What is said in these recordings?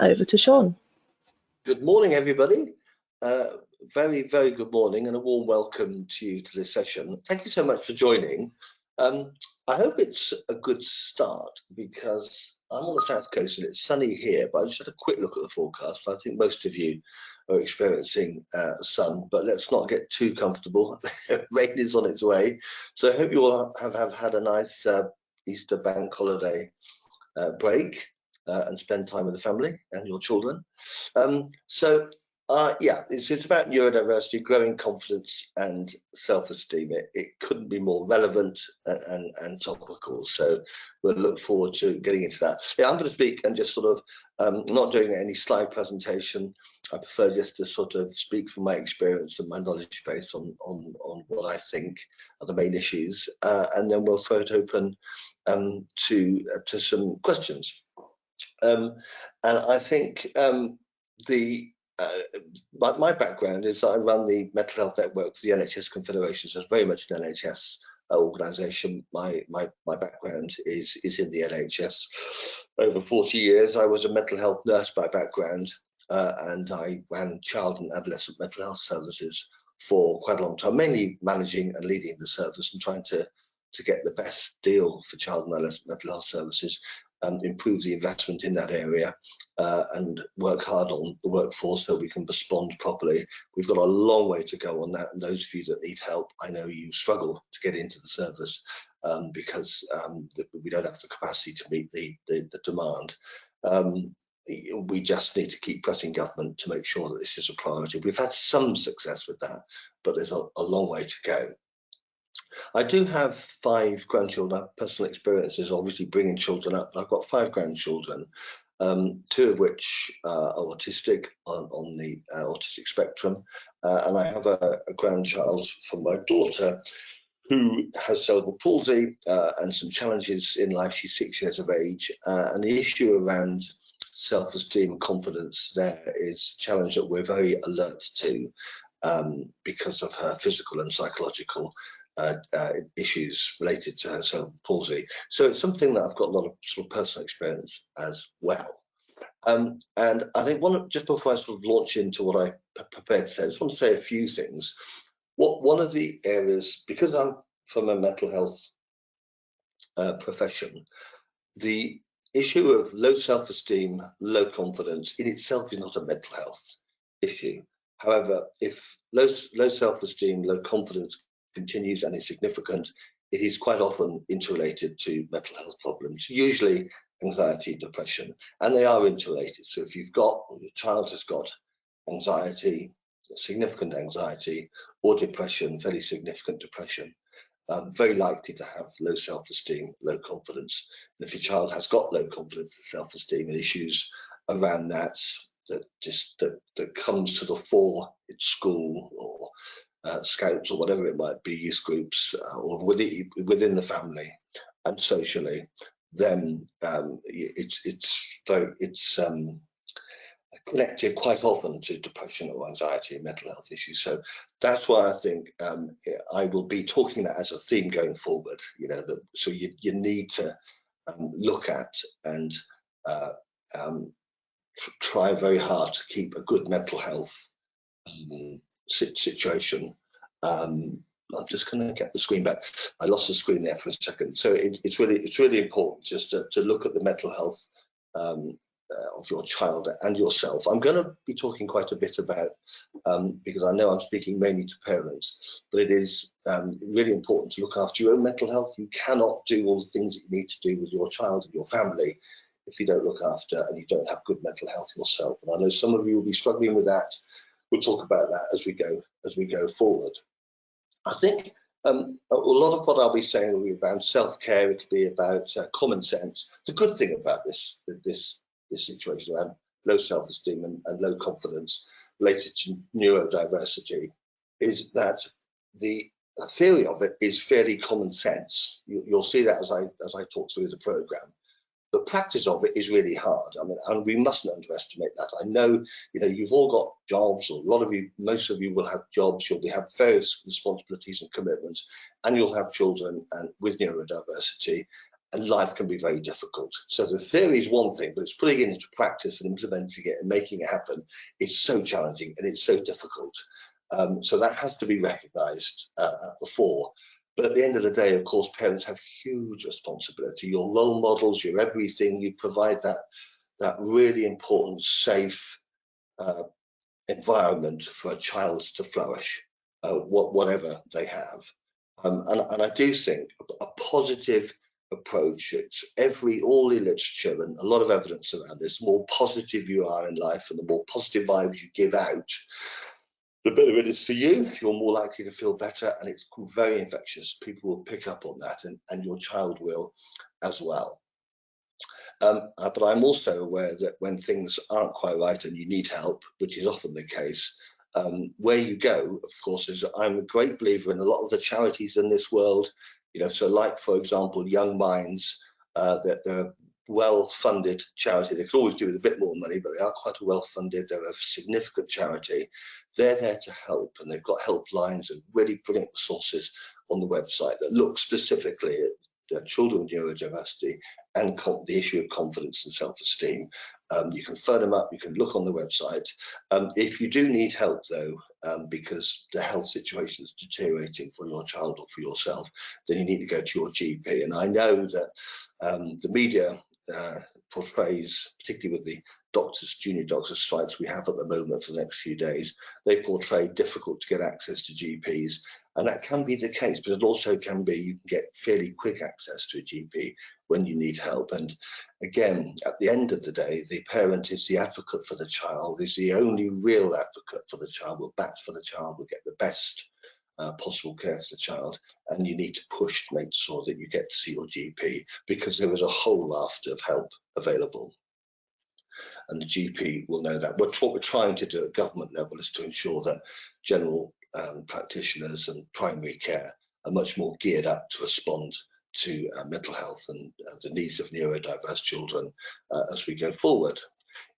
over to Sean. Good morning, everybody. Very, very good morning and a warm welcome to you to this session. Thank you so much for joining. I hope it's a good start because I'm on the south coast and it's sunny here, but I just had a quick look at the forecast. I think most of you are experiencing sun, but let's not get too comfortable. Rain is on its way. So I hope you all have had a nice Easter bank holiday break and spend time with the family and your children. Yeah, it's about neurodiversity, growing confidence and self-esteem. It couldn't be more relevant and topical. So we'll look forward to getting into that. Yeah, I'm going to speak and just sort of not doing any slide presentation. I prefer just to sort of speak from my experience and my knowledge base on what I think are the main issues, and then we'll throw it open to some questions. And I think my background is I run the mental health network for the NHS Confederation, so it's very much an NHS organisation. My background is in the NHS. Over 40 years, I was a mental health nurse by background, and I ran child and adolescent mental health services for quite a long time, mainly managing and leading the service and trying to get the best deal for child and adolescent mental health services and improve the investment in that area and work hard on the workforce so we can respond properly. We've got a long way to go on that, and those of you that need help, I know you struggle to get into the service because we don't have the capacity to meet the demand. We just need to keep pressing government to make sure that this is a priority. We've had some success with that, but there's a long way to go. I do have 5 grandchildren. I have personal experiences, obviously bringing children up. I've got 5 grandchildren, 2 of which are autistic on the autistic spectrum, and I have a grandchild from my daughter who has cerebral palsy and some challenges in life. She's 6 years of age, and the issue around self-esteem and confidence there is a challenge that we're very alert to because of her physical and psychological issues related to her cerebral palsy. So it's something that I've got a lot of sort of personal experience as well. And I think just before I sort of launch into what I prepared to say, I just want to say a few things. One of the areas, because I'm from a mental health profession, the issue of low self-esteem, low confidence in itself is not a mental health issue. However, if low self-esteem, low confidence continues and is significant, it is quite often interrelated to mental health problems, usually anxiety, depression, and they are interrelated. So if you've got, or your child has got anxiety, significant anxiety, or depression, very significant depression, very likely to have low self-esteem, low confidence. And if your child has got low confidence and self-esteem and issues around that comes to the fore in school or scouts or whatever it might be, youth groups, or within the family and socially, then it's connected quite often to depression or anxiety and mental health issues. So that's why I think I will be talking that as a theme going forward. You know, so you need to look at and try very hard to keep a good mental health situation. I'm just going to get the screen back. I lost the screen there for a second. So it's really important just to look at the mental health of your child and yourself. I'm going to be talking quite a bit about, because I know I'm speaking mainly to parents, but it is really important to look after your own mental health. You cannot do all the things that you need to do with your child and your family if you don't look after and you don't have good mental health yourself. And I know some of you will be struggling with that. We'll talk about that as we go forward. I think a lot of what I'll be saying will be about self-care. It'll be about common sense. The good thing about this situation around low self-esteem and low confidence related to neurodiversity is that the theory of it is fairly common sense. You'll see that as I talk through the program. The practice of it is really hard. I mean, and we mustn't underestimate that. I know, you know, you've all got jobs, or a lot of you, most of you will have jobs. You'll have various responsibilities and commitments, and you'll have children and with neurodiversity. and life can be very difficult. So the theory is one thing, but it's putting it into practice and implementing it and making it happen is so challenging and it's so difficult. So that has to be recognised before. But at the end of the day, of course, parents have huge responsibility. Your role models, your everything, you provide that really important, safe environment for a child to flourish, whatever they have. And I do think a positive approach, it's all the literature and a lot of evidence around this, the more positive you are in life and the more positive vibes you give out, the better it is for you. You're more likely to feel better, and it's very infectious. People will pick up on that, and your child will as well. But I'm also aware that when things aren't quite right and you need help, which is often the case, where you go, of course, is I'm a great believer in a lot of the charities in this world. So like, for example, Young Minds, that they're well-funded charity. They could always do with a bit more money, but they are quite well-funded. They're a significant charity. They're there to help, and they've got helplines and really brilliant resources on the website that look specifically at children with neurodiversity and the issue of confidence and self-esteem. You can phone them up, you can look on the website. If you do need help though, because the health situation is deteriorating for your child or for yourself, then you need to go to your GP. And I know that the media portrays, particularly with the junior doctors strikes we have at the moment for the next few days, they portray difficult to get access to GPs. And that can be the case, but it also can be you can get fairly quick access to a GP when you need help. And again, at the end of the day, the parent is the advocate for the child, is the only real advocate for the child, will bat for the child, will get the best possible care for the child. And you need to push to make sure that you get to see your GP, because there is a whole raft of help available. And the GP will know that. What we're trying to do at government level is to ensure that general practitioners and primary care are much more geared up to respond to mental health and the needs of neurodiverse children as we go forward.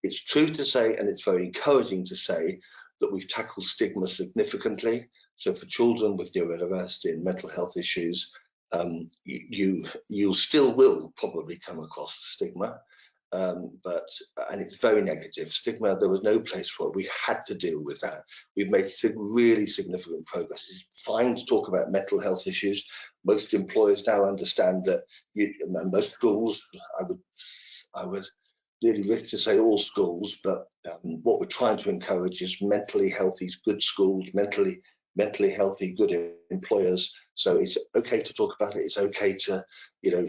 It's true to say, and it's very encouraging to say, that we've tackled stigma significantly. So for children with neurodiversity and mental health issues, you still will probably come across stigma. And it's very negative. Stigma, there was no place for it. We had to deal with that. We've made really significant progress. It's fine to talk about mental health issues. Most employers now understand that, and most schools, I would really wish to say all schools, but what we're trying to encourage is mentally healthy, good schools, mentally healthy, good employers. So it's okay to talk about it. It's okay to,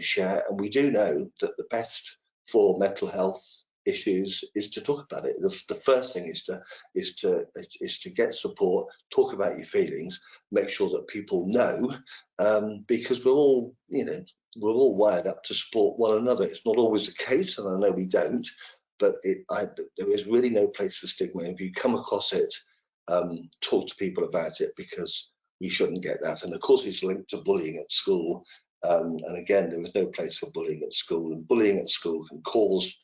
share. And we do know that the best for mental health issues is to talk about it. The first thing is to get support, talk about your feelings, make sure that people know, because we're all wired up to support one another. It's not always the case, and I know we don't, but there is really no place for stigma. If you come across it, talk to people about it, because we shouldn't get that. And of course, it's linked to bullying at school. And again, there is no place for bullying at school, and bullying at school can cause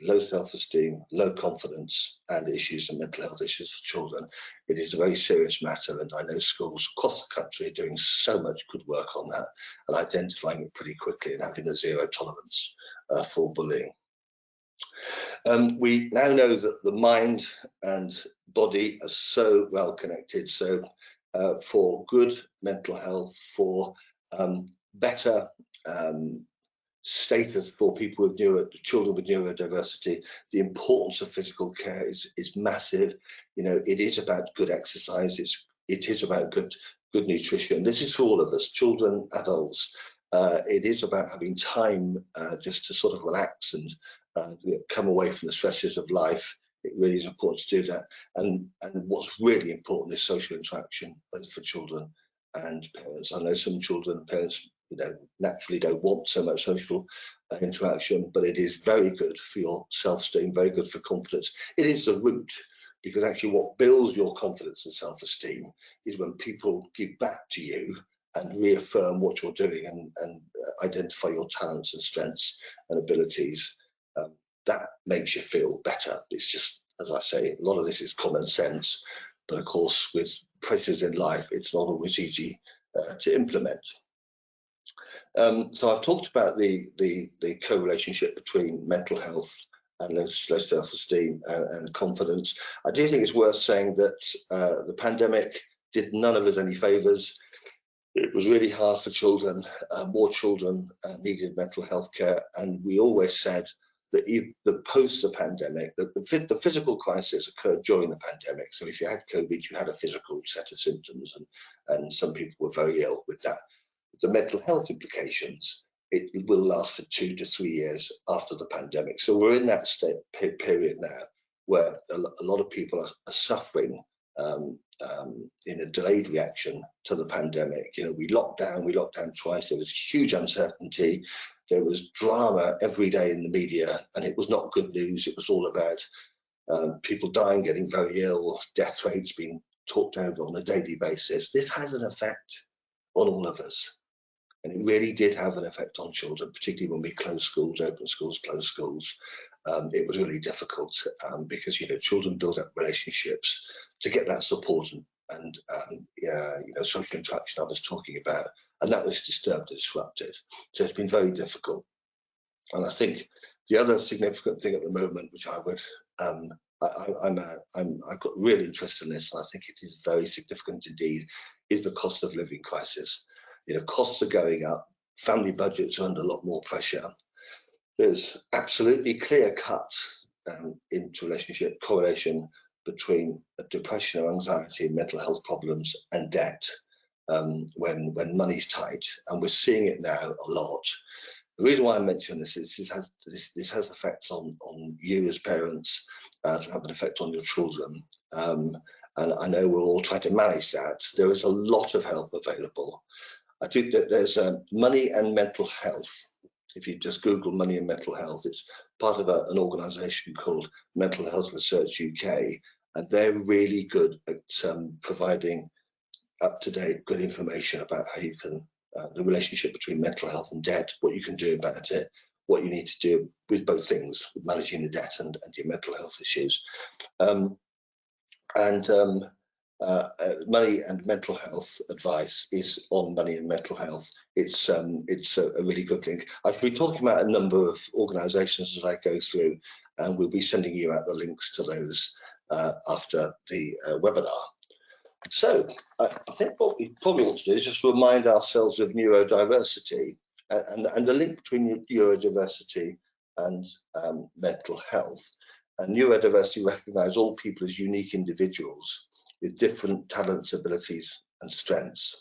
low self-esteem, low confidence, and issues and mental health issues for children. It is a very serious matter, and I know schools across the country are doing so much good work on that and identifying it pretty quickly and having a zero tolerance for bullying. We now know that the mind and body are so well connected. So for good mental health, for better status for people with children with neurodiversity, the importance of physical care is massive. It is about good exercise. It is about good nutrition. This is for all of us, children, adults. It is about having time just to sort of relax and come away from the stresses of life. It really is important to do that. And what's really important is social interaction, both for children and parents. I know some children and parents naturally don't want so much social interaction, but it is very good for your self-esteem, very good for confidence. It is the root, because actually what builds your confidence and self-esteem is when people give back to you and reaffirm what you're doing and identify your talents and strengths and abilities. That makes you feel better. It's just, as I say, a lot of this is common sense, but of course with pressures in life, it's not always easy to implement. So I've talked about the co-relationship between mental health and low self-esteem and confidence. I do think it's worth saying that the pandemic did none of us any favours. It was really hard for children. More children needed mental health care, and we always said that the post the pandemic, the physical crisis occurred during the pandemic. So if you had COVID, you had a physical set of symptoms, and some people were very ill with that. The mental health implications, it will last for 2 to 3 years after the pandemic. So we're in that period now where a lot of people are suffering in a delayed reaction to the pandemic. You know, we locked down twice. There was huge uncertainty. There was drama every day in the media, and it was not good news. It was all about people dying, getting very ill, death rates being talked over on a daily basis. This has an effect on all of us. And it really did have an effect on children, particularly when we closed schools, opened schools, closed schools. It was really difficult because, you know, children build up relationships to get that support and you know, social interaction I was talking about, and that was disturbed and disrupted. So it's been very difficult. And I think the other significant thing at the moment, which I would, I've got real interest in this, and I think it is very significant indeed, is the cost of living crisis. You know, costs are going up, family budgets are under a lot more pressure. There's absolutely clear cuts into relationship correlation between depression or anxiety, mental health problems, and debt when money's tight, and we're seeing it now a lot. The reason why I mention this is this has effects on you as parents, to have an effect on your children, and I know we're all trying to manage that. There is a lot of help available. I think that there's money and mental health. If you just Google money and mental health, it's part of an organisation called Mental Health Research UK, and they're really good at providing up-to-date good information about how you can, the relationship between mental health and debt, what you can do about it, what you need to do with both things, managing the debt and your mental health issues. Money and mental health advice is on money and mental health. It's a really good link. I should be talking about a number of organisations that I go through, and we'll be sending you out the links to those after the webinar. So I think what we probably want to do is just remind ourselves of neurodiversity and the link between neurodiversity and mental health. And neurodiversity recognises all people as unique individuals with different talents, abilities, and strengths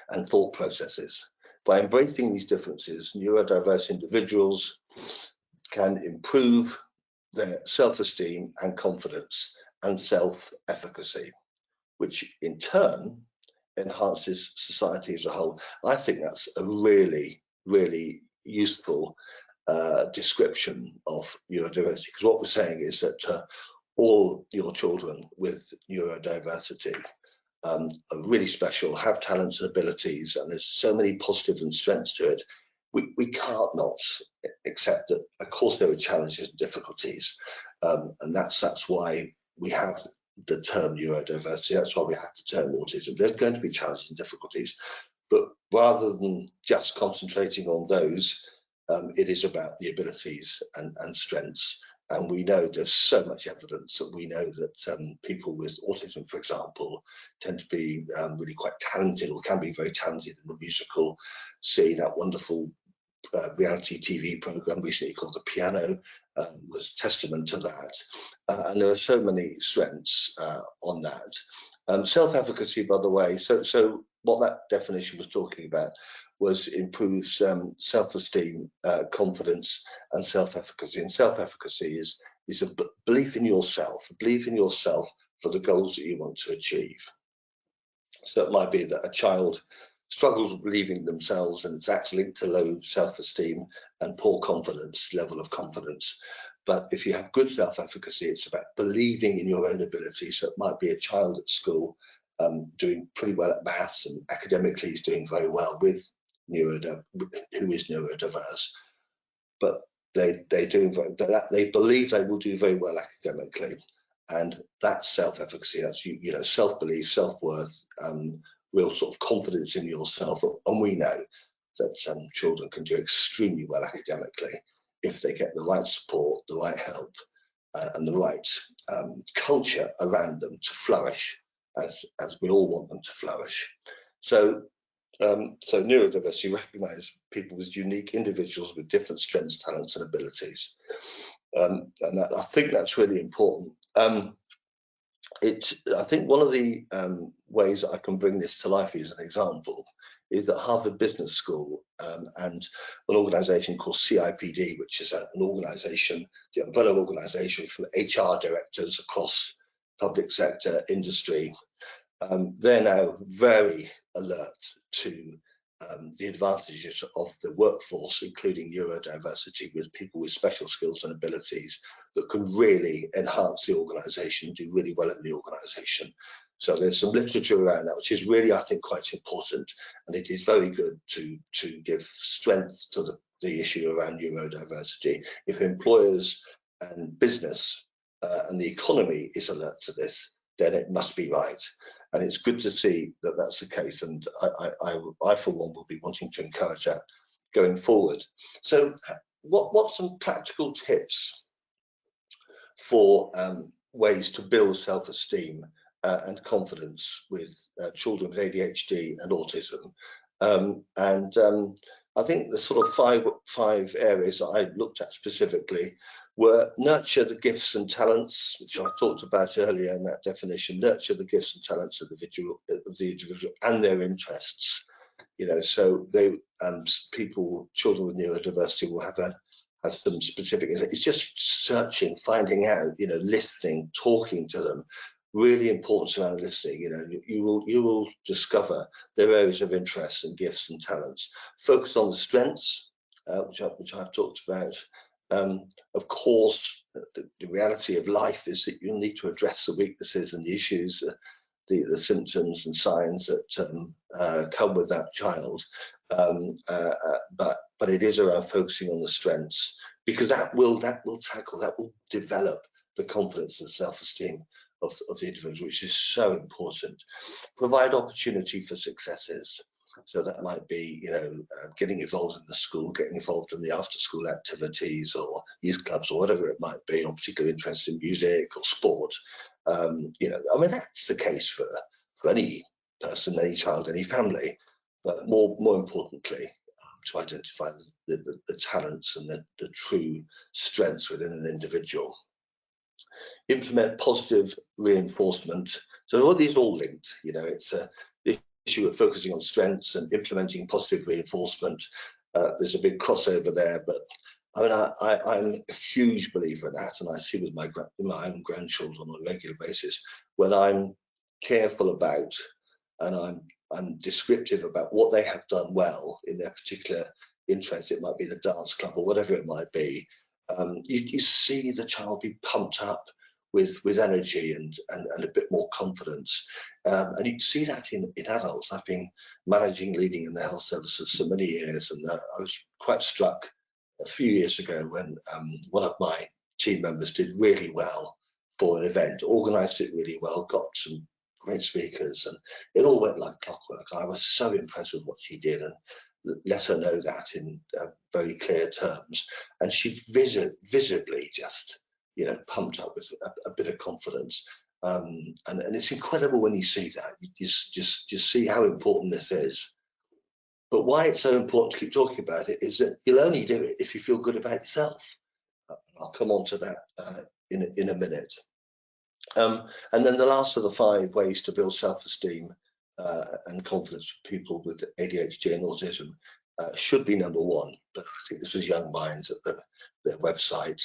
and thought processes. By embracing these differences, neurodiverse individuals can improve their self-esteem and confidence and self-efficacy, which in turn enhances society as a whole. I think that's a really, really useful description of neurodiversity, because what we're saying is that all your children with neurodiversity are really special, have talents and abilities, and there's so many positives and strengths to it. We can't not accept that, of course, there are challenges and difficulties, and that's why we have the term neurodiversity. That's why we have the term autism. There's going to be challenges and difficulties, but rather than just concentrating on those, it is about the abilities and strengths. And we know there's so much evidence that we know that people with autism, for example, tend to be really quite talented, or can be very talented in the musical scene. That wonderful reality TV program recently called The Piano was testament to that. And there are so many strengths on that. Self-efficacy, by the way, so what that definition was talking about was improves self-esteem, confidence, and self-efficacy. And self-efficacy is a belief in yourself for the goals that you want to achieve. So it might be that a child struggles with believing themselves, and that's linked to low self-esteem and poor confidence, level of confidence. But if you have good self-efficacy, it's about believing in your own ability. So it might be a child at school doing pretty well at maths, and academically is doing very well with who is neurodiverse, but they believe they will do very well academically, and that's self-efficacy. That's self-belief, self-worth, real sort of confidence in yourself. And we know that children can do extremely well academically if they get the right support, the right help, and the right culture around them to flourish, as we all want them to flourish. So neurodiversity recognises people as unique individuals with different strengths, talents, and abilities, and I think that's really important. I think one of the ways that I can bring this to life as an example is that Harvard Business School and an organisation called CIPD, which is an organisation, the umbrella organisation for HR directors across public sector industry, they're now very alert to the advantages of the workforce, including neurodiversity, with people with special skills and abilities that can really enhance the organisation, do really well in the organisation. So there's some literature around that, which is really, I think, quite important, and it is very good to give strength to the issue around neurodiversity. If employers and business and the economy is alert to this, then it must be right. And it's good to see that that's the case, and I for one will be wanting to encourage that going forward. So what's some practical tips for ways to build self-esteem and confidence with children with ADHD and autism? I think the sort of five areas that I looked at specifically were nurture the gifts and talents, which I talked about earlier in that definition. Nurture the gifts and talents of the individual and their interests. You know, so they children with neurodiversity will have some specific. It's just searching, finding out. You know, listening, talking to them. Really important around listening. You know, you will discover their areas of interest and gifts and talents. Focus on the strengths, which I've talked about. Of course, the reality of life is that you'll need to address the weaknesses and the issues, the symptoms and signs that come with that child. But it is around focusing on the strengths, because that will develop the confidence and self-esteem of the individual, which is so important. Provide opportunity for successes. So that might be, you know, getting involved in the school, getting involved in the after-school activities or youth clubs or whatever it might be, or particular interest in music or sport. You know, I mean, that's the case for any person, any child, any family. But more importantly, to identify the talents and the true strengths within an individual. Implement positive reinforcement. So all these are all linked. You know, it's the issue of focusing on strengths and implementing positive reinforcement. There's a big crossover there, but I mean, I'm a huge believer in that, and I see with my own grandchildren on a regular basis, when I'm careful about and I'm descriptive about what they have done well in their particular interest. It might be the dance club or whatever it might be. You see the child be pumped up with energy and a bit more confidence, and you can see that in adults. I've been managing, leading in the health services for many years, and I was quite struck a few years ago when one of my team members did really well for an event, organised it really well, got some great speakers, and it all went like clockwork. I was so impressed with what she did, and let her know that in very clear terms, and she visibly just, you know, pumped up with a bit of confidence, and it's incredible when you see that. You just see how important this is. But why it's so important to keep talking about it is that you'll only do it if you feel good about yourself. I'll come on to that in a minute. And then the last of the 5 ways to build self-esteem and confidence for people with ADHD and autism should be number 1. But I think this was Young Minds at their website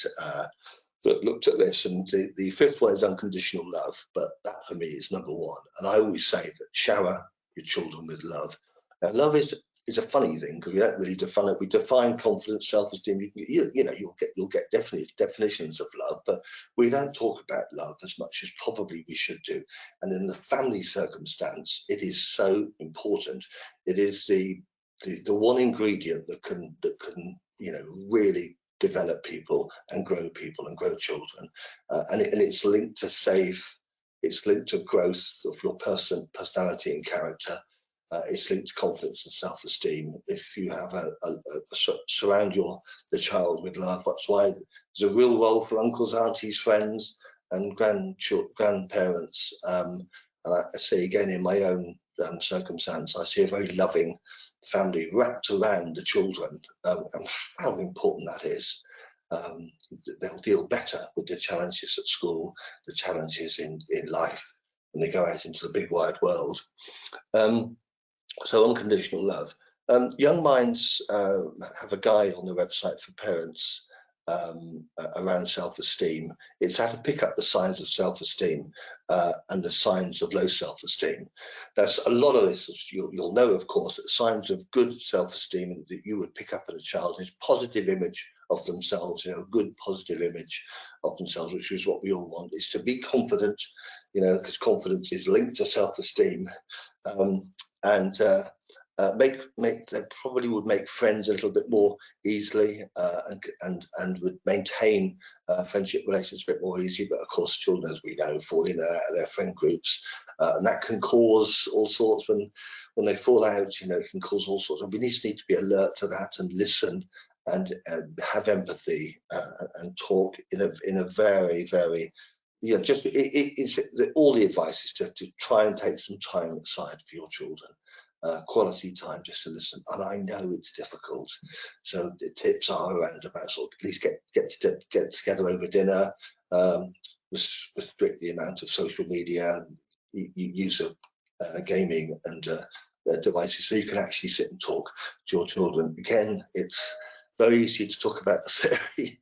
that looked at this, and the 5th one is unconditional love. But that for me is number 1. And I always say that shower your children with love. Now, love is a funny thing because we don't really define it. We define confidence, self-esteem. You know, you'll get definitions of love, but we don't talk about love as much as probably we should do. And in the family circumstance, it is so important. It is the one ingredient that can you know, really develop people and grow children, and it's linked to safe. It's linked to growth of your personality and character. it's linked to confidence and self-esteem. If you have surround the child with love, that's why there's a real role for uncles, aunties, friends, and grandparents. And I see again in my own circumstance, I see a very loving family wrapped around the children, and how important that is. They'll deal better with the challenges at school, the challenges in life, when they go out into the big wide world. So unconditional love. Young Minds have a guide on the website for parents around self-esteem. It's how to pick up the signs of self-esteem and the signs of low self-esteem. There's a lot of this, you'll know, of course, that signs of good self-esteem that you would pick up in a child is positive image of themselves, you know, good positive image of themselves, which is what we all want, is to be confident, you know, because confidence is linked to self-esteem. They probably would make friends a little bit more easily, and would maintain friendship relations a bit more easily. But of course, children, as we know, fall in and out of their friend groups, and that can cause all sorts. When they fall out, you know, it can cause all sorts. And we just need to be alert to that and listen and have empathy and talk in a very, very, you know, just all the advice is to try and take some time aside for your children. Quality time just to listen, and I know it's difficult, so the tips are around about sort of at least get together over dinner, restrict the amount of social media, use of gaming and devices, so you can actually sit and talk to your children. Again, it's very easy to talk about the theory,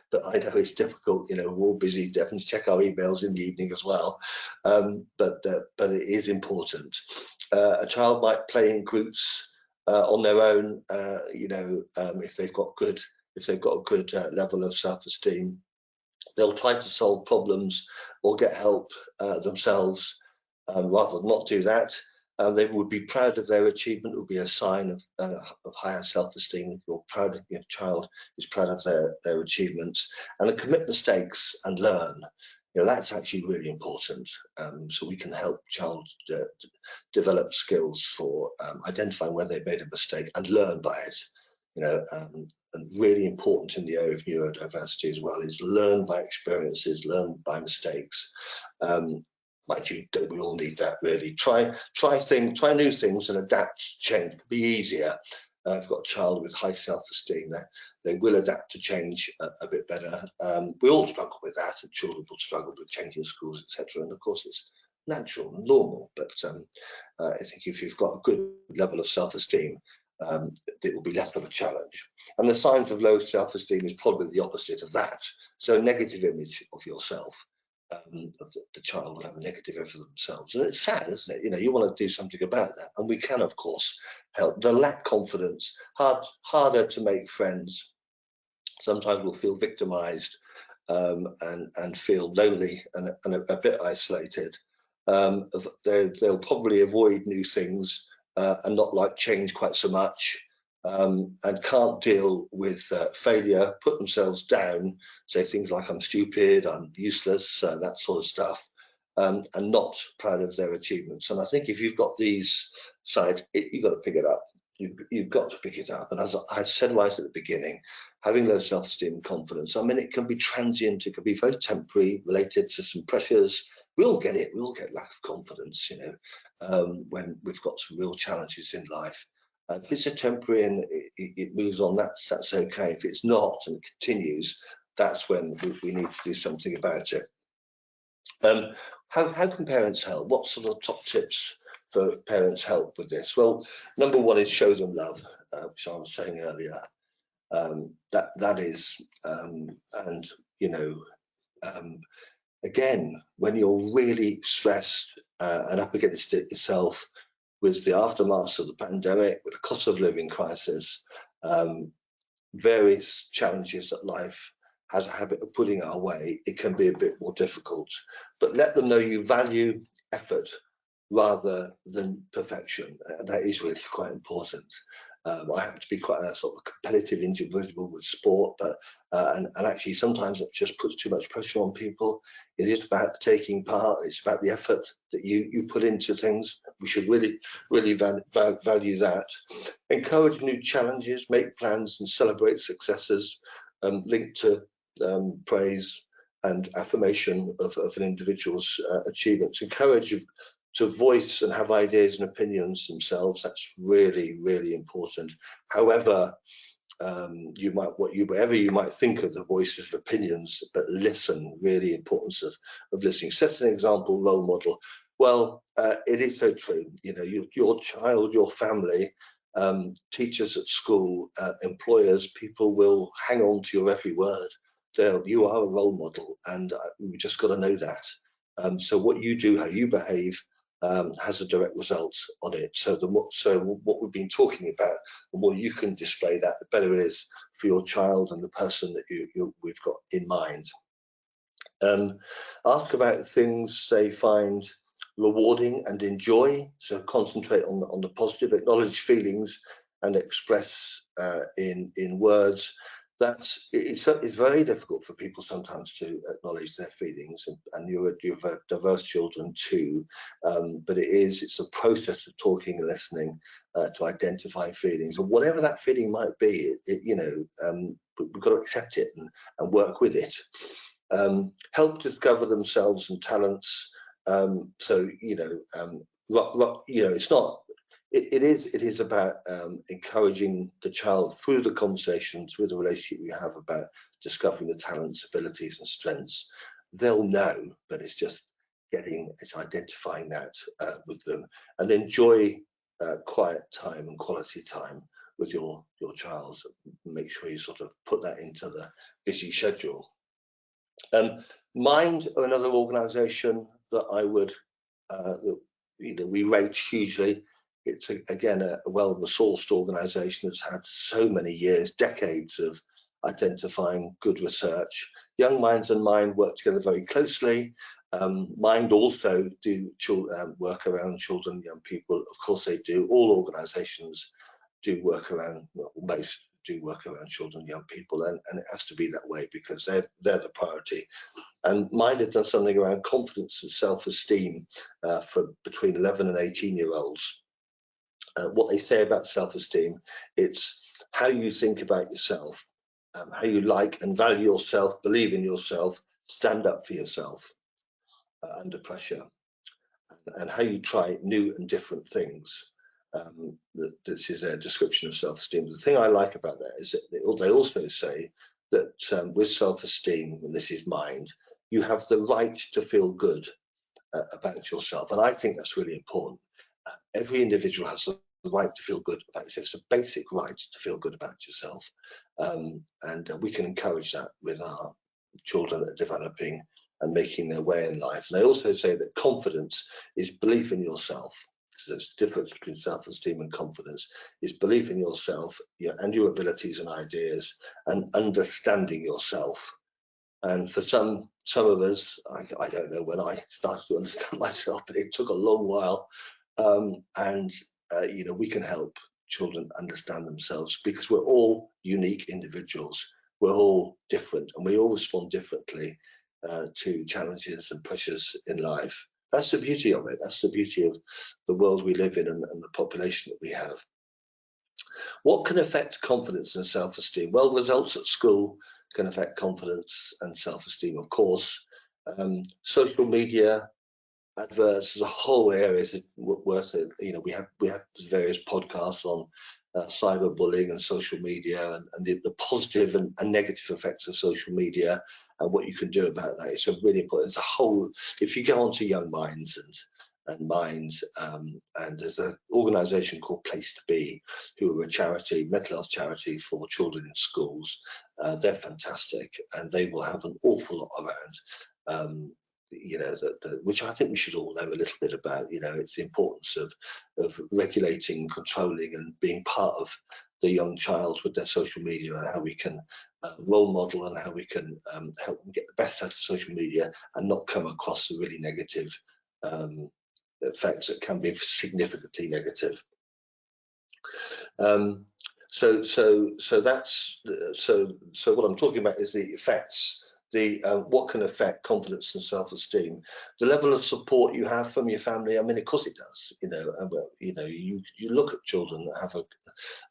but I know it's difficult. You know, we're all busy. Definitely check our emails in the evening as well. But it is important. A child might play in groups on their own. You know, if they've got a good level of self-esteem, they'll try to solve problems or get help themselves rather than not do that. They would be proud of their achievement. It would be a sign of higher self-esteem. If you're proud of your child is proud of their achievements, and commit mistakes and learn. You know, that's actually really important. So we can help child develop skills for identifying when they've made a mistake and learn by it. You know, and really important in the area of neurodiversity as well is learn by experiences, learn by mistakes. Mind you, don't we all need that really? Try new things and adapt to change. It'll be easier. I've got a child with high self-esteem. They will adapt to change a bit better. We all struggle with that, and children will struggle with changing schools, etc. And of course, it's natural and normal. But I think if you've got a good level of self-esteem, it will be less of a challenge. And the signs of low self-esteem is probably the opposite of that. So negative image of yourself. The child will have a negative image of themselves, and it's sad, isn't it? You know, you want to do something about that, and we can, of course, help. The lack confidence, harder to make friends. Sometimes we'll feel victimized and feel lonely and a bit isolated. They'll probably avoid new things and not like change quite so much. And can't deal with failure, put themselves down, say things like I'm stupid, I'm useless, that sort of stuff, and not proud of their achievements. And I think if you've got these sides, you've got to pick it up. You've got to pick it up. And as I said right at the beginning, having low self-esteem and confidence, I mean, it can be transient, it can be very temporary, related to some pressures. We all get it. We all get lack of confidence, you know, when we've got some real challenges in life. If it's a temporary and it moves on, that's okay. If it's not and it continues, that's when we need to do something about it. How can parents help? What sort of top tips for parents help with this? Well, number one is show them love, which I was saying earlier. That is, and you know, again, when you're really stressed and up against it yourself, with the aftermath of the pandemic, with the cost of living crisis, various challenges that life has a habit of putting our way, it can be a bit more difficult. But let them know you value effort rather than perfection. That is really quite important. I happen to be quite a sort of competitive individual with sport, but and actually sometimes it just puts too much pressure on people. It is about taking part. It's about the effort that you put into things. We should really value that. Encourage new challenges, make plans, and celebrate successes linked to praise and affirmation of an individual's achievements. Encourage to voice and have ideas and opinions themselves. That's really important. However, whatever you might think of the voices of opinions, but listen. Really importance of listening. Set an example, role model. Well, it is so true. You know, your child, your family, teachers at school, employers, people will hang on to your every word. You are a role model, and we just got to know that. So what you do, how you behave, has a direct result on it. So what we've been talking about, the more you can display that, the better it is for your child and the person that we've got in mind. Ask about things they find rewarding and enjoy. So concentrate on the positive. Acknowledge feelings and express in words. It's very difficult for people sometimes to acknowledge their feelings, and you have diverse children too. But it's a process of talking and listening to identify feelings, and whatever that feeling might be, we've got to accept it and work with it. Help discover themselves and talents. It's not. It is about encouraging the child through the conversations, through the relationship you have, about discovering the talents, abilities, and strengths. They'll know, but it's just identifying that with them, and enjoy quiet time and quality time with your child. Make sure you sort of put that into the busy schedule. Mind are another organisation that I would we rate hugely. It's again a well-resourced organisation that's had so many years, decades of identifying good research. Young Minds and Mind work together very closely. Mind also do work around children and young people. Of course they do. All organisations do work around, well, most do work around children and young people, and it has to be that way because they're the priority. And Mind have done something around confidence and self-esteem for between 11 and 18-year-olds. What they say about self-esteem, it's how you think about yourself, how you like and value yourself, believe in yourself, stand up for yourself under pressure, and how you try new and different things. This is a description of self-esteem. The thing I like about that is that they also say that with self-esteem, and this is Mind, you have the right to feel good about yourself. And I think that's really important. Every individual has the right to feel good about yourself. It's a basic right to feel good about yourself. And we can encourage that with our children that are developing and making their way in life. And they also say that confidence is belief in yourself. So there's a difference between self-esteem and confidence. Is belief in yourself and your abilities and ideas, and understanding yourself. And for some of us, I don't know when I started to understand myself, but it took a long while. We can help children understand themselves because we're all unique individuals. We're all different, and we all respond differently to challenges and pressures in life. That's the beauty of it. That's the beauty of the world we live in and the population that we have. What can affect confidence and self-esteem? Well, results at school can affect confidence and self-esteem, of course. Social media, adverts, there's a whole area worth it. We have various podcasts on cyberbullying and social media, and the positive and negative effects of social media and what you can do about that. It's a really important. It's a whole. If you go onto Young Minds and Minds, and there's an organisation called Place to Be, who are a charity, mental health charity for children in schools. They're fantastic, and they will have an awful lot around. Which I think we should all know a little bit about. It's the importance of regulating, controlling, and being part of the young child with their social media, and how we can role model, and how we can help them get the best out of social media and not come across the really negative effects that can be significantly negative. So what I'm talking about is the effects, what can affect confidence and self-esteem. The level of support you have from your family, I mean, of course it does. You look at children that have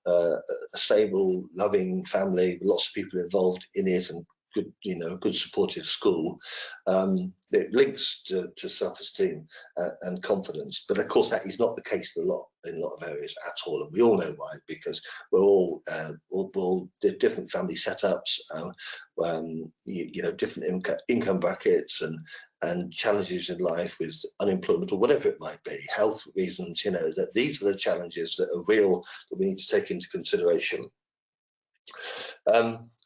a stable, loving family, lots of people involved in it, and good supportive school. It links to self-esteem and confidence, but of course that is not the case in a lot of areas at all, and we all know why, because we're all different family setups, different income brackets, and challenges in life with unemployment or whatever it might be, health reasons. That these are the challenges that are real, that we need to take into consideration.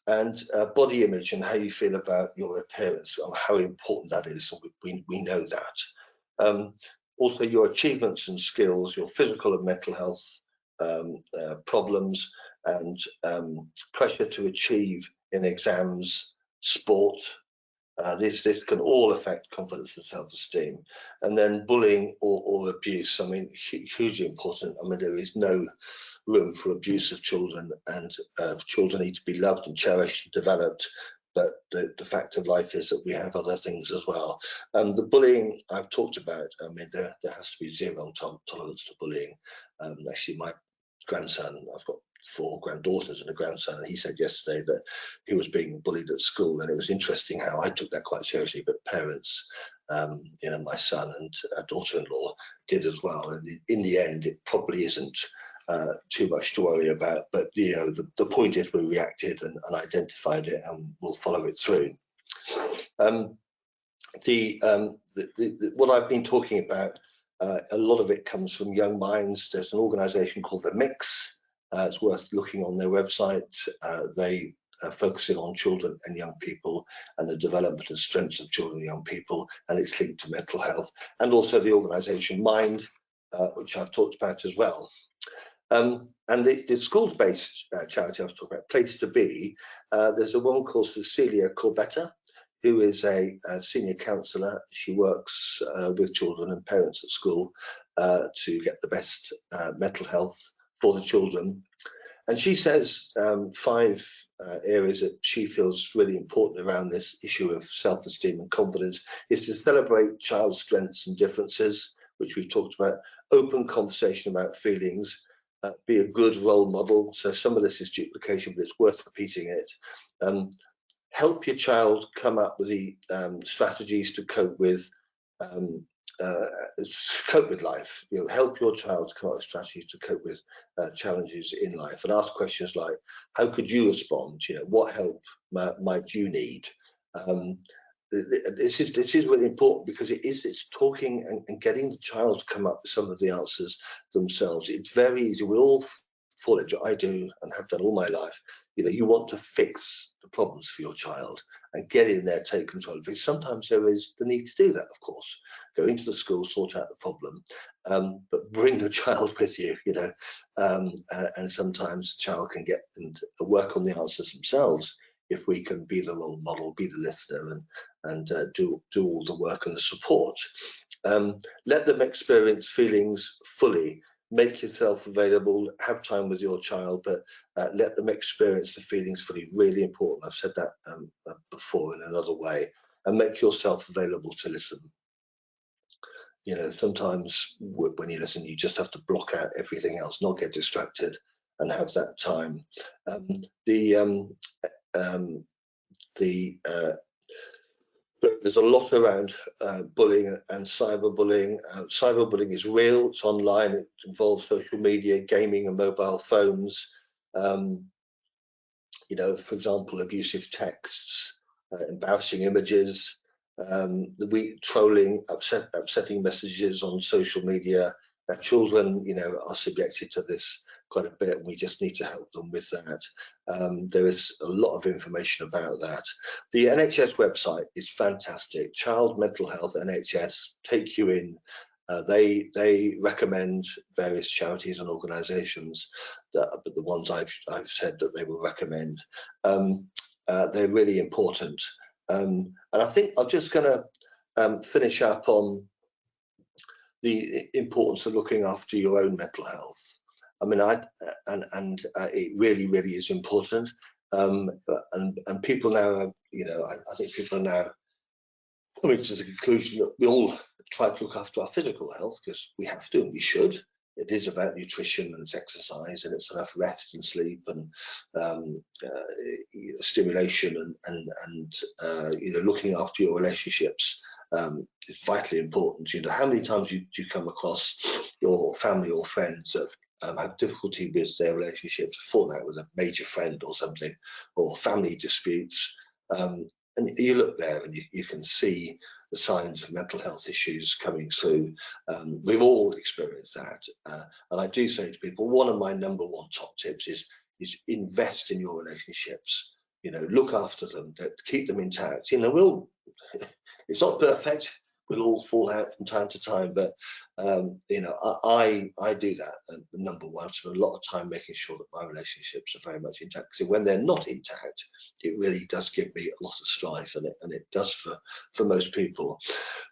And body image and how you feel about your appearance, and how important that is. So we know that. Also, your achievements and skills, your physical and mental health problems, and pressure to achieve in exams, sport. This can all affect confidence and self-esteem. And then bullying or abuse, I mean, hugely important. I mean, there is no room for abuse of children, and children need to be loved and cherished and developed. But the fact of life is that we have other things as well. The bullying I've talked about, I mean, there has to be zero tolerance to bullying. Actually, my grandson, I've got 4 granddaughters and a grandson, and he said yesterday that he was being bullied at school, and it was interesting how I took that quite seriously, but parents, my son and daughter-in-law did as well. And in the end, it probably isn't too much to worry about, but the point is we reacted and identified it, and we'll follow it through. What I've been talking about, a lot of it comes from Young Minds. There's an organisation called The Mix. It's worth looking on their website. They are focusing on children and young people and the development and strengths of children and young people, and it's linked to mental health. And also the organisation Mind, which I've talked about as well. And the schools-based charity I was talking about, Place to Be, there's a woman called Cecilia Corbetta, who is a senior counsellor. She works with children and parents at school to get the best mental health for the children. And she says 5 areas that she feels really important around this issue of self-esteem and confidence is to celebrate child's strengths and differences, which we've talked about, open conversation about feelings, be a good role model. So some of this is duplication, but it's worth repeating it. Help your child come up with the strategies to cope with life. Help your child to come up with strategies to cope with challenges in life, and ask questions like, how could you respond? What help might you need? This is really important, because it's talking and getting the child to come up with some of the answers themselves. It's very easy. We all fall into, I do and have done all my life. You want to fix the problems for your child and get in there, take control of it. Sometimes there is the need to do that, of course. Go into the school, sort out the problem, but bring the child with you, and sometimes the child can get and work on the answers themselves if we can be the role model, be the listener, and do all the work and the support. Let them experience feelings fully. Make yourself available, have time with your child, but let them experience the feelings fully. Really important. I've said that before in another way. And make yourself available to listen. Sometimes when you listen, you just have to block out everything else, not get distracted, and have that time. There's a lot around bullying and cyberbullying. Cyberbullying is real, it's online, it involves social media, gaming and mobile phones. For example, abusive texts, embarrassing images, trolling, upsetting messages on social media. Now, children, are subjected to this quite a bit, and we just need to help them with that. There is a lot of information about that. The NHS website is fantastic. Child Mental Health NHS take you in. They recommend various charities and organisations, but the ones I've said that they will recommend. They're really important. And I think I'm just going to finish up on the importance of looking after your own mental health. I mean, it really, really is important. And people now, you know, I think people are now coming to the conclusion that we all try to look after our physical health because we have to and we should. It is about nutrition and it's exercise and it's enough rest and sleep and stimulation and you know, looking after your relationships is vitally important. You know, how many times do you come across your family or friends that have difficulty with their relationships, falling out with a major friend or something, or family disputes, and you look there and you can see the signs of mental health issues coming through. We've all experienced that, and I do say to people, one of my number one top tips is invest in your relationships. You know, look after them, keep them intact. You know, it's not perfect. We'll all fall out from time to time, but you know, I do that. And number one, I spend a lot of time making sure that my relationships are very much intact. Because when they're not intact, it really does give me a lot of strife, and it does for most people.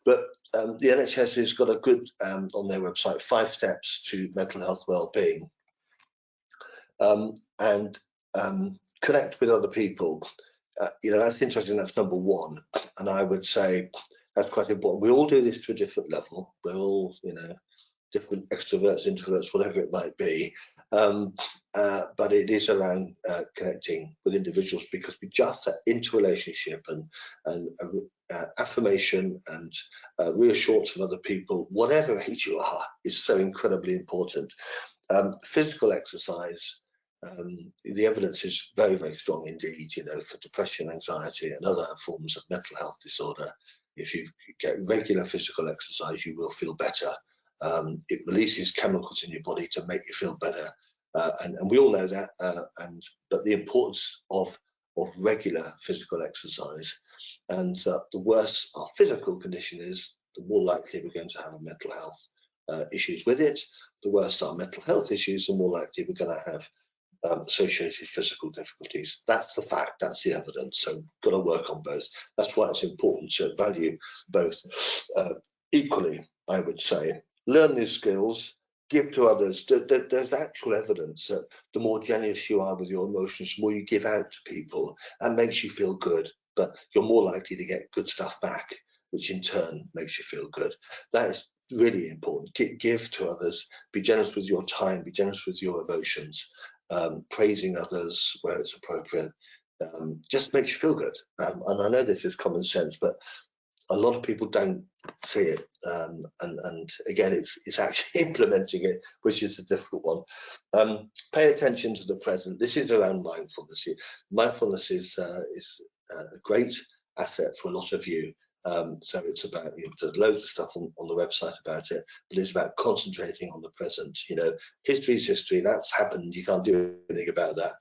But the NHS has got a good on their website 5 steps to mental health well-being, and connect with other people. You know, that's interesting. That's number one, and I would say that's quite important. We all do this to a different level. We're all, you know, different extroverts, introverts, whatever it might be. But it is around connecting with individuals, because we just into relationship and affirmation and reassurance from other people, whatever age you are, is so incredibly important. Physical exercise. The evidence is very, very strong indeed, you know, for depression, anxiety and other forms of mental health disorder. If you get regular physical exercise, you will feel better. It releases chemicals in your body to make you feel better, and we all know that. But the importance of regular physical exercise, and the worse our physical condition is, the more likely we're going to have mental health issues with it. The worse our mental health issues, the more likely we're going to have associated physical difficulties. That's the fact, that's the evidence. So got to work on both. That's why it's important to value both equally, I would say. Learn these skills, give to others. There's actual evidence that the more generous you are with your emotions, the more you give out to people, and makes you feel good, but you're more likely to get good stuff back, which in turn makes you feel good. That is really important. Give to others, be generous with your time, be generous with your emotions. Praising others where it's appropriate just makes you feel good. And I know this is common sense, but a lot of people don't see it. And again, it's actually implementing it, which is a difficult one. Pay attention to the present. This is around mindfulness. Mindfulness is a great asset for a lot of you. So it's about, you know, there's loads of stuff on the website about it, but it's about concentrating on the present. You know, history is history. That's happened. You can't do anything about that.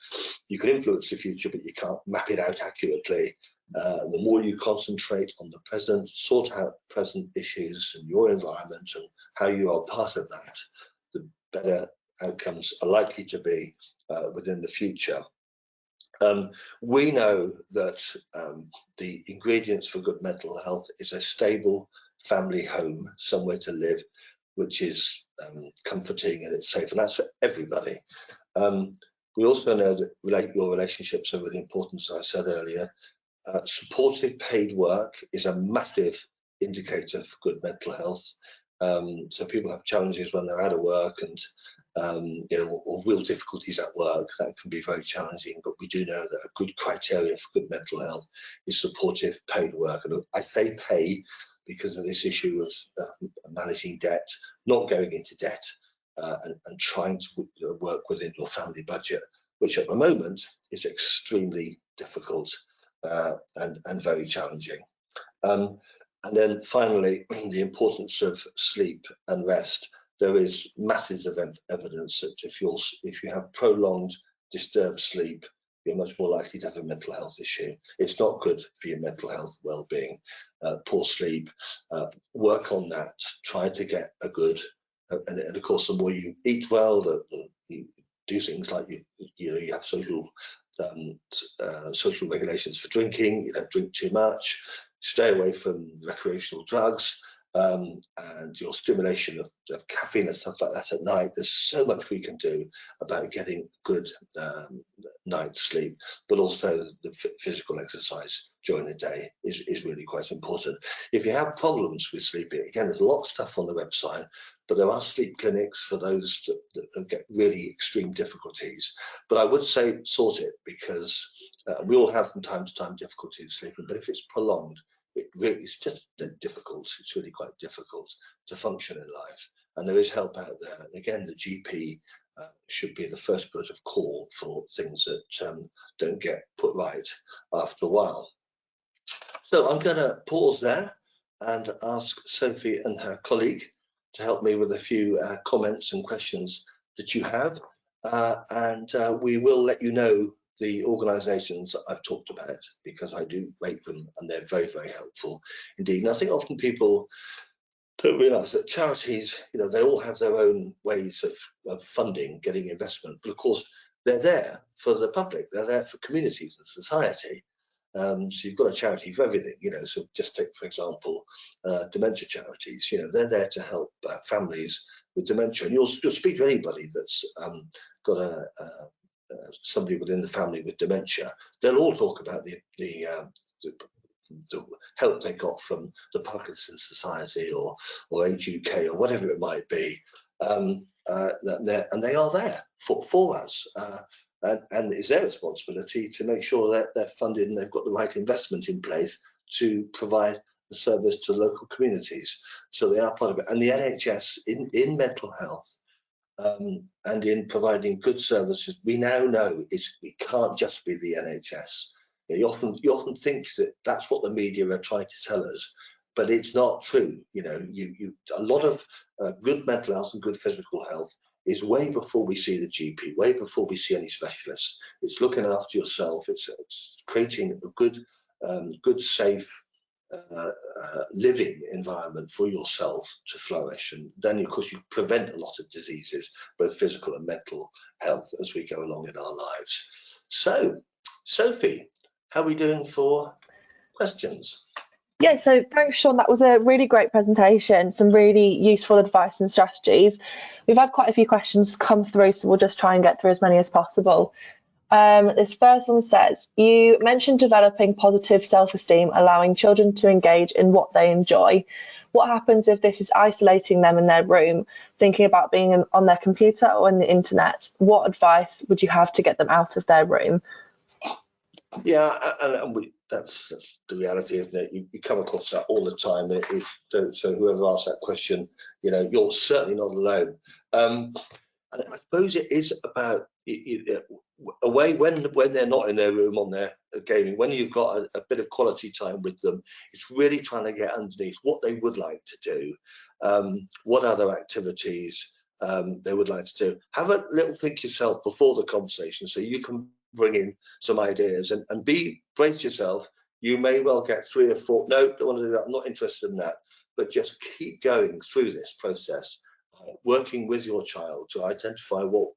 You can influence the future, but you can't map it out accurately. The more you concentrate on the present, sort out present issues in your environment and how you are part of that, the better outcomes are likely to be within the future. We know that the ingredients for good mental health is a stable family home, somewhere to live, which is comforting and it's safe, and that's for everybody. We also know that your relationships are really important, as I said earlier. Supportive paid work is a massive indicator for good mental health. So people have challenges when they're out of work and you know, or real difficulties at work. That can be very challenging, but we do know that a good criteria for good mental health is supportive paid work. And I say pay because of this issue of managing debt, not going into debt, and trying to work within your family budget, which at the moment is extremely difficult and very challenging. And then finally, the importance of sleep and rest. There is masses of evidence that if you have prolonged disturbed sleep, you're much more likely to have a mental health issue. It's not good for your mental health well-being. Poor sleep, work on that. Try to get a good, and of course, the more you eat well, you do things like you have social regulations for drinking. You don't drink too much. Stay away from recreational drugs. and your stimulation of caffeine and stuff like that at night. There's so much we can do about getting good night's sleep, but also the physical exercise during the day is really quite important. If you have problems with sleeping, again, there's a lot of stuff on the website, but there are sleep clinics for those that get really extreme difficulties. But I would say sort it, because we all have from time to time difficulties sleeping, but if it's prolonged, it really is just difficult. It's really quite difficult to function in life, and there is help out there. And again, the GP should be the first port of call for things that don't get put right after a while. So I'm going to pause there and ask Sophie and her colleague to help me with a few comments and questions that you have, and we will let you know the organisations that I've talked about, because I do rate them and they're very, very helpful indeed. And I think often people don't realise that charities, they all have their own ways of funding, getting investment, but of course they're there for the public, they're there for communities and society. So you've got a charity for everything, so just take, for example, dementia charities. They're there to help families with dementia, and you'll speak to anybody that's got somebody within the family with dementia. They'll all talk about the help they got from the Parkinson's Society or Age UK or whatever it might be, and they are there for us. And it's their responsibility to make sure that they're funded and they've got the right investment in place to provide the service to local communities. So they are part of it. And the NHS in mental health and in providing good services, we now know we can't just be the NHS. You often think that that's what the media are trying to tell us, but it's not true. A lot of good mental health and good physical health is way before we see the GP, way before we see any specialists. It's looking after yourself. It's creating a good, safe living environment for yourself to flourish. And then, of course, you prevent a lot of diseases, both physical and mental health, as we go along in our lives. So, Sophie, how are we doing for questions? Yeah, so thanks, Sean. That was a really great presentation, some really useful advice and strategies. We've had quite a few questions come through, so we'll just try and get through as many as possible. This first one says, you mentioned developing positive self-esteem, allowing children to engage in what they enjoy. What happens if this is isolating them in their room, thinking about being on their computer or on the internet? What advice would you have to get them out of their room? Yeah, and that's the reality, isn't it? You come across that all the time. So whoever asked that question, you're certainly not alone. And I suppose it is about a way when they're not in their room on their gaming, when you've got a bit of quality time with them, it's really trying to get underneath what they would like to do, what other activities they would like to do. Have a little think yourself before the conversation, so you can bring in some ideas and brace yourself. You may well get 3 or 4, no, don't want to do that, I'm not interested in that, but just keep going through this process, working with your child to identify what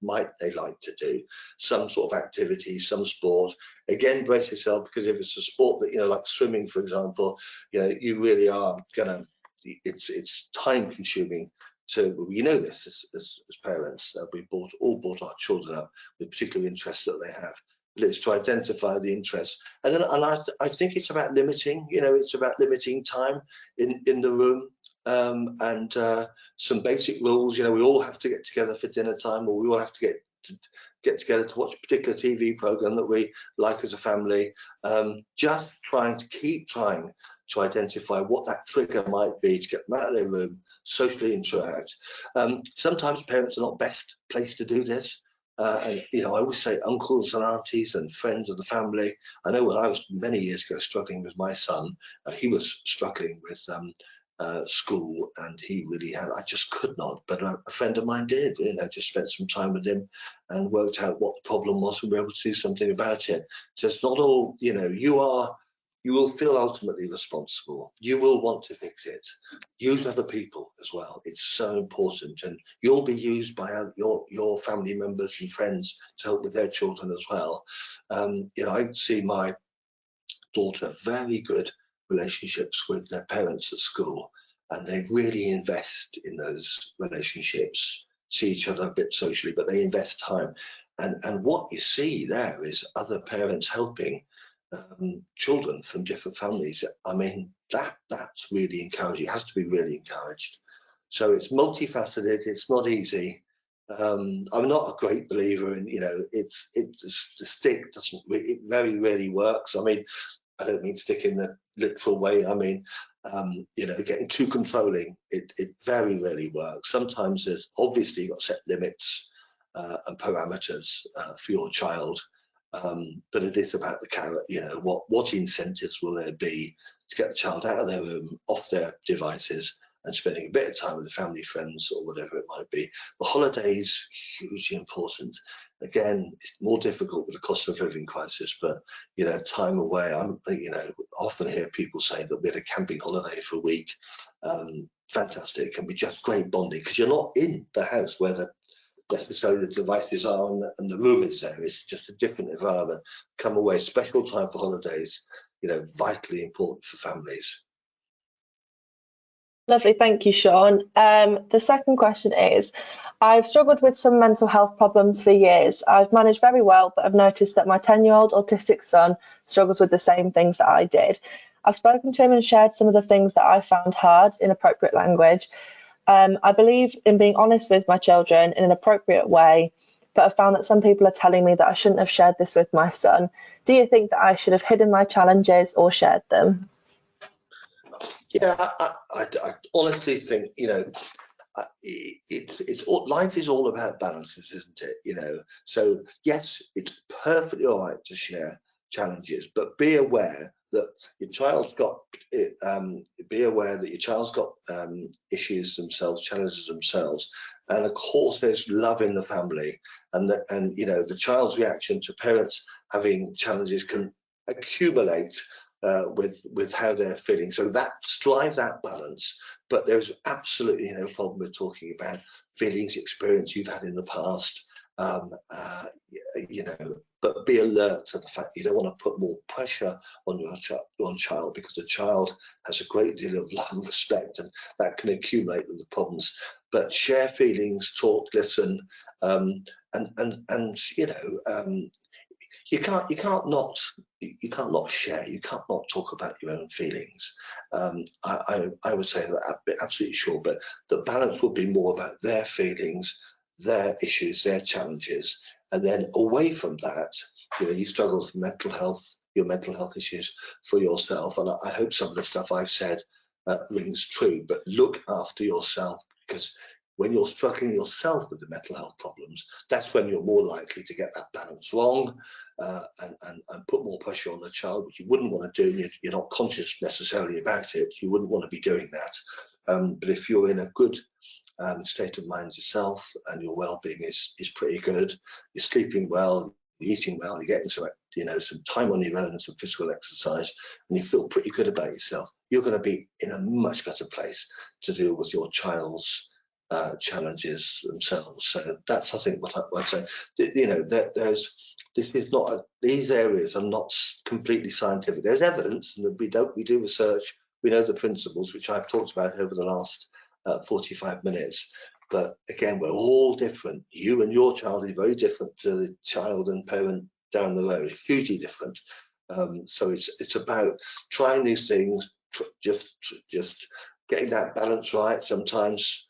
might they like to do, some sort of activity, some sport. Again, brace yourself, because if it's a sport that, like swimming, for example, you really are gonna, it's time consuming. We know this as parents. We all brought our children up with particular interests that they have. But it's to identify the interests, and I think it's about limiting. It's about limiting time in the room, and some basic rules. We all have to get together for dinner time, or we all have to get together to watch a particular TV program that we like as a family. Just keep trying to identify what that trigger might be to get them out of their room, socially interact. Sometimes parents are not best placed to do this. And I always say uncles and aunties and friends of the family. I know when I was many years ago struggling with my son, he was struggling with school, and he really had, I just could not, but a friend of mine did, just spent some time with him and worked out what the problem was and were able to do something about it. So it's not all, you will feel ultimately responsible. You will want to fix it. Use other people as well. It's so important, and you'll be used by your family members and friends to help with their children as well. I see my daughter very good relationships with their parents at school, and they really invest in those relationships, see each other a bit socially, but they invest time. And what you see there is other parents helping children from different families. I mean, that's really encouraging. It has to be really encouraged. So it's multifaceted. It's not easy. I'm not a great believer in, the stick doesn't. It very rarely works. I mean, I don't mean stick in the literal way. I mean, getting too controlling. It very rarely works. Sometimes there's obviously you've got set limits and parameters for your child. But it is about the carrot. What incentives will there be to get the child out of their room, off their devices, and spending a bit of time with the family, friends, or whatever it might be. The holidays, hugely important. Again, it's more difficult with the cost of living crisis, but time away. Often hear people say that we had a camping holiday for a week. Fantastic, it can be just great bonding because you're not in the house where necessarily the devices are and the room is there. It's just a different environment. Come away, special time for holidays, vitally important for families. Lovely, thank you, Sean. The second question is, I've struggled with some mental health problems for years. I've managed very well, but I've noticed that my 10-year-old autistic son struggles with the same things that I did. I've spoken to him and shared some of the things that I found hard in appropriate language. I believe in being honest with my children in an appropriate way, but I've found that some people are telling me that I shouldn't have shared this with my son. Do you think that I should have hidden my challenges or shared them? Yeah, I honestly think, life is all about balances, isn't it? So yes, it's perfectly all right to share challenges, but be aware that your child's got issues themselves, challenges themselves, and of course there's love in the family, and the child's reaction to parents having challenges can accumulate with how they're feeling. So that strives that balance, but there's absolutely no problem with talking about feelings, experience you've had in the past. But be alert to the fact you don't want to put more pressure on your child, because the child has a great deal of love and respect, and that can accumulate with the problems. But share feelings, talk, listen, you can't not share. You can't not talk about your own feelings. I would say that I'm absolutely sure, but the balance would be more about their feelings, their issues, their challenges, and then away from that, you struggle with your mental health issues for yourself, and I hope some of the stuff I've said rings true. But look after yourself, because when you're struggling yourself with the mental health problems, that's when you're more likely to get that balance wrong and put more pressure on the child, which you wouldn't want to do. You're not conscious necessarily about it. You wouldn't want to be doing that. But if you're in a good state of mind yourself and your well-being is pretty good, you're sleeping well, you're eating well, you're getting some time on your own and some physical exercise, and you feel pretty good about yourself, you're going to be in a much better place to deal with your child's challenges themselves. So that's, I think, what I'd say. These areas are not completely scientific. There's evidence, and we do research. We know the principles, which I've talked about over the last 45 minutes. But again, we're all different. You and your child is very different to the child and parent down the road, hugely different. So it's about trying these things, just getting that balance right. Sometimes,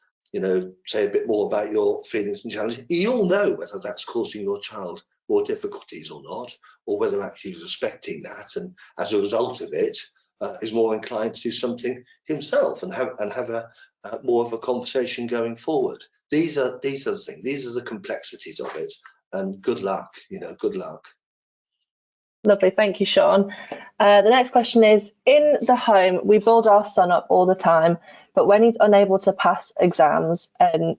say a bit more about your feelings and challenges. You'll know whether that's causing your child more difficulties or not, or whether actually he's respecting that, and as a result of it, is more inclined to do something himself and have a more of a conversation going forward. These are the things. These are the complexities of it. And good luck. Good luck. Lovely, thank you, Sean. The next question is, in the home, we build our son up all the time, but when he's unable to pass exams,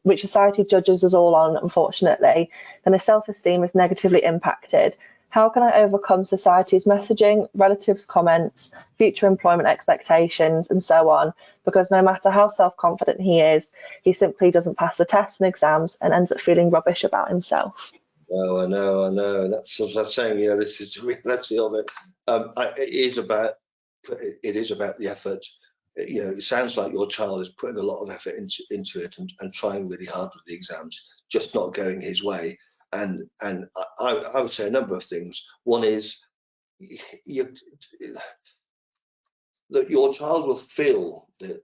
which society judges us all on, unfortunately, then his self-esteem is negatively impacted. How can I overcome society's messaging, relatives' comments, future employment expectations, and so on? Because no matter how self-confident he is, he simply doesn't pass the tests and exams and ends up feeling rubbish about himself. Oh, I know. That's what I'm saying. This is the reality of it. It is about it is about the effort. You know, it sounds like your child is putting a lot of effort into it and trying really hard with the exams, just not going his way. And I would say a number of things. One is that your child will feel the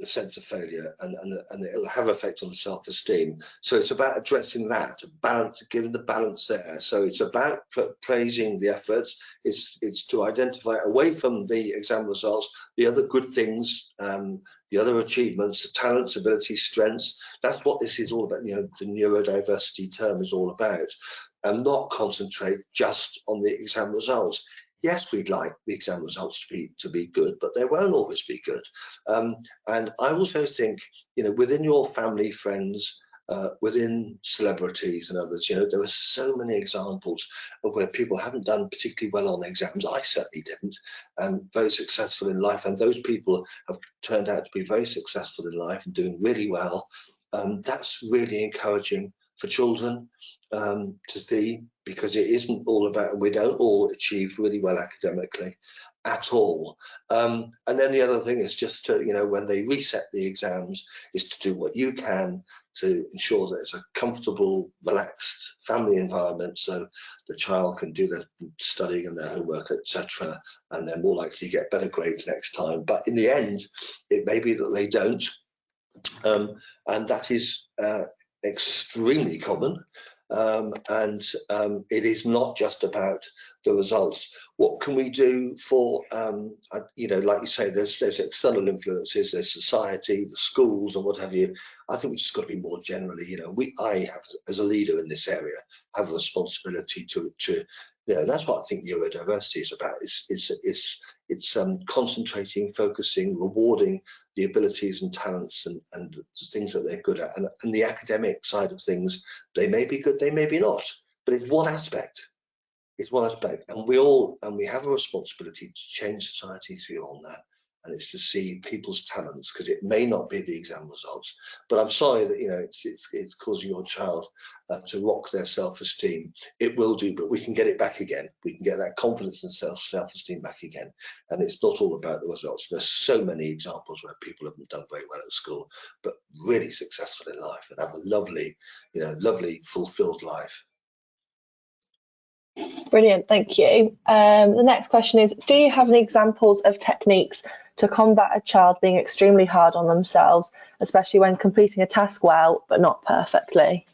sense of failure, and it'll have effect on self-esteem. So it's about addressing that, balance, giving the balance there. So it's about praising the efforts. It's to identify, away from the exam results, the other good things, the other achievements, the talents, abilities, strengths. That's what this is all about. You know, the neurodiversity term is all about, and not concentrate just on the exam results. Yes, we'd like the exam results to be good, but they won't always be good. And I also think, you know, within your family, friends, within celebrities and others, you know, there are so many examples of where people haven't done particularly well on exams. I certainly didn't, and very successful in life. And those people have turned out to be very successful in life and doing really well. That's really encouraging for children to see, because it isn't all about, we don't all achieve really well academically at all. And then the other thing is just to, you know, when they reset the exams, is to do what you can to ensure that it's a comfortable, relaxed family environment, so the child can do their studying and their homework, etc., and they're more likely to get better grades next time. But in the end, it may be that they don't, and that is extremely common. It is not just about the results. What can we do for, you know, like you say, there's external influences, there's society, the schools and what have you. I think we've just got to be more generally, you know, I have, as a leader in this area, have a responsibility to you know, that's what I think neurodiversity is about. It's concentrating, focusing, rewarding the abilities and talents and the things that they're good at, and the academic side of things, they may be good, they may be not, but it's one aspect. It's one aspect, and we have a responsibility to change society's view on that, and it's to see people's talents, because it may not be the exam results. But I'm sorry that, you know, it's causing your child to rock their self-esteem. It will do, but we can get it back again. We can get that confidence and self-esteem back again, and it's not all about the results. There's so many examples where people haven't done very well at school, but really successful in life and have a lovely, you know, lovely fulfilled life. Brilliant, thank you. The next question is, do you have any examples of techniques to combat a child being extremely hard on themselves, especially when completing a task well, but not perfectly?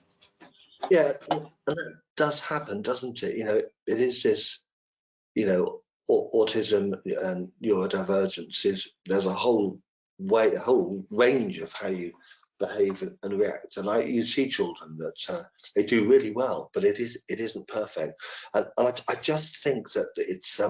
Yeah, and that does happen, doesn't it? You know, it is this, you know, autism and neurodivergence there's a whole range of how you behave and react, and you see children that they do really well, but it isn't perfect, and I just think that it's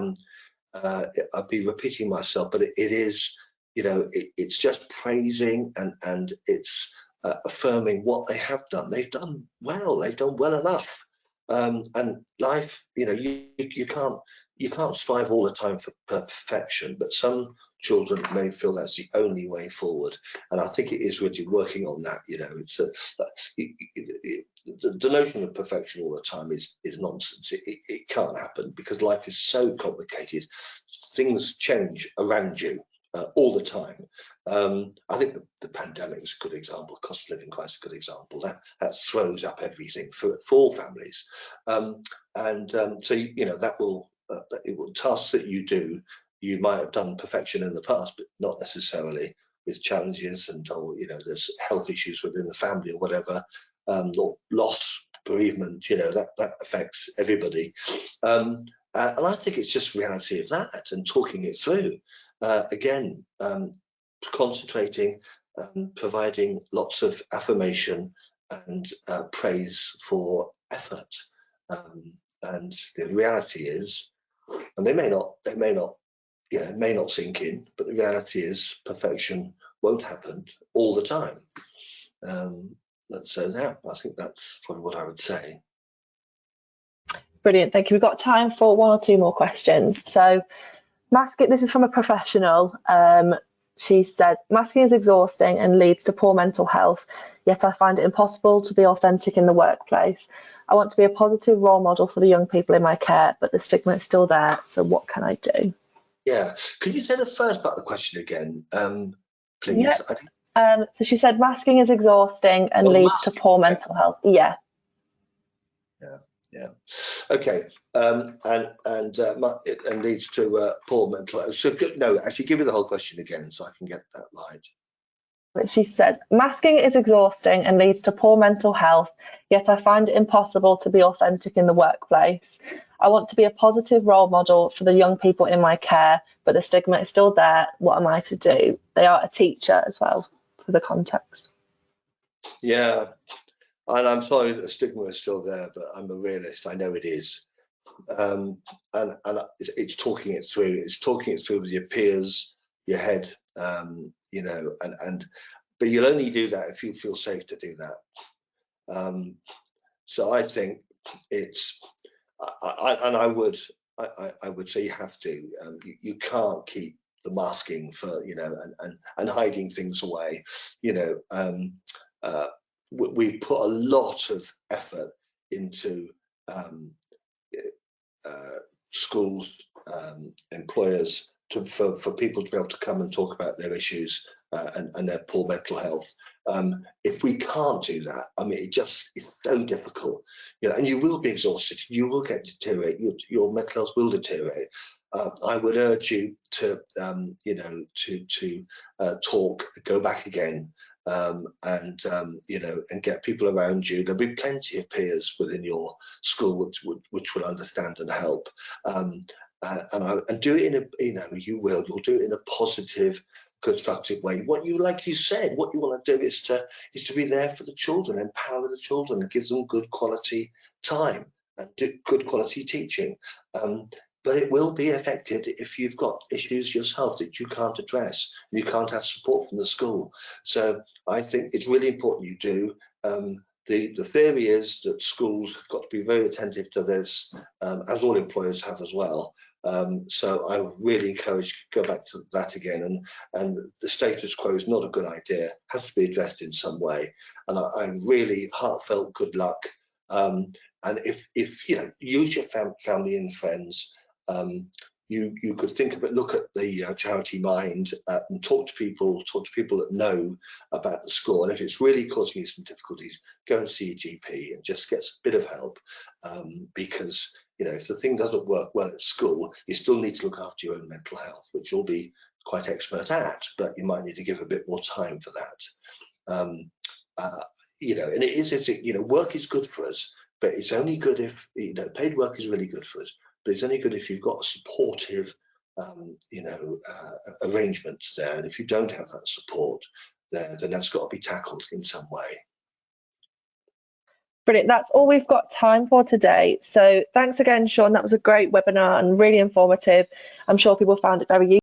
I'd be repeating myself, but it is, you know, it's just praising and it's affirming what they have done. They've done well. They've done well enough. And life, you know, you can't strive all the time for perfection, but some children may feel that's the only way forward, and I think it is really working on that. You know, it's the notion of perfection all the time is nonsense. It can't happen, because life is so complicated. Things change around you all the time. I think the pandemic is a good example. Cost of living crisis is a good example. That throws up everything for all families, so you know, that will tasks that you do, you might have done perfection in the past, but not necessarily, with challenges or, you know, there's health issues within the family or whatever, or loss, bereavement, you know, that affects everybody. And I think it's just reality of that, and talking it through. Again, concentrating, providing lots of affirmation and praise for effort. And the reality is, and they may not, you know, it may not sink in, but the reality is perfection won't happen all the time. So yeah, I think that's probably what I would say. Brilliant, thank you. We've got time for one or two more questions. So masking, this is from a professional. She said, masking is exhausting and leads to poor mental health, yet I find it impossible to be authentic in the workplace. I want to be a positive role model for the young people in my care, but the stigma is still there. So what can I do? Yeah. Could you say the first part of the question again, please? Yep. So she said masking is exhausting and leads to poor mental health. Yeah. Yeah. Okay. And leads to poor mental health. So no, actually, give me the whole question again so I can get that right. But she says masking is exhausting and leads to poor mental health, yet I find it impossible to be authentic in the workplace. I want to be a positive role model for the young people in my care, but the stigma is still there. What am I to do? They are a teacher as well, for the context. Yeah, and I'm sorry the stigma is still there, but I'm a realist. I know it is. And it's talking it through. It's talking it through with your peers, your head, you know, but you'll only do that if you feel safe to do that. So I think it's, I would say you have to. You can't keep the masking for, you know, and hiding things away. You know, we put a lot of effort into schools, employers, for people to be able to come and talk about their issues and their poor mental health. If we can't do that, I mean, it's so difficult, you know, and you will be exhausted. You will get deteriorate. Your mental health will deteriorate. I would urge you to, you know, to talk, go back again, you know, and get people around you. There'll be plenty of peers within your school which will understand and help. And do it in a, you know, you'll do it in a positive, constructive way. Like you said, what you want to do is to be there for the children, empower the children, and give them good quality time and do good quality teaching. But it will be affected if you've got issues yourself that you can't address and you can't have support from the school. So I think it's really important you do. The theory is that schools have got to be very attentive to this, as all employers have as well. So I would really encourage you to go back to that again. And the status quo is not a good idea. It has to be addressed in some way. And I really heartfelt good luck. And if you know, use your family and friends. You could think of it, look at the Charity Mind and talk to people that know about the school. And if it's really causing you some difficulties, go and see a GP and just get a bit of help, because, you know, if the thing doesn't work well at school, you still need to look after your own mental health, which you'll be quite expert at, but you might need to give a bit more time for that. You know, and you know, work is good for us, but it's only good if, you know, paid work is really good for us. But it's only good if you've got supportive, you know, arrangements there. And if you don't have that support there, then that's got to be tackled in some way. Brilliant. That's all we've got time for today. So thanks again, Sean. That was a great webinar and really informative. I'm sure people found it very useful.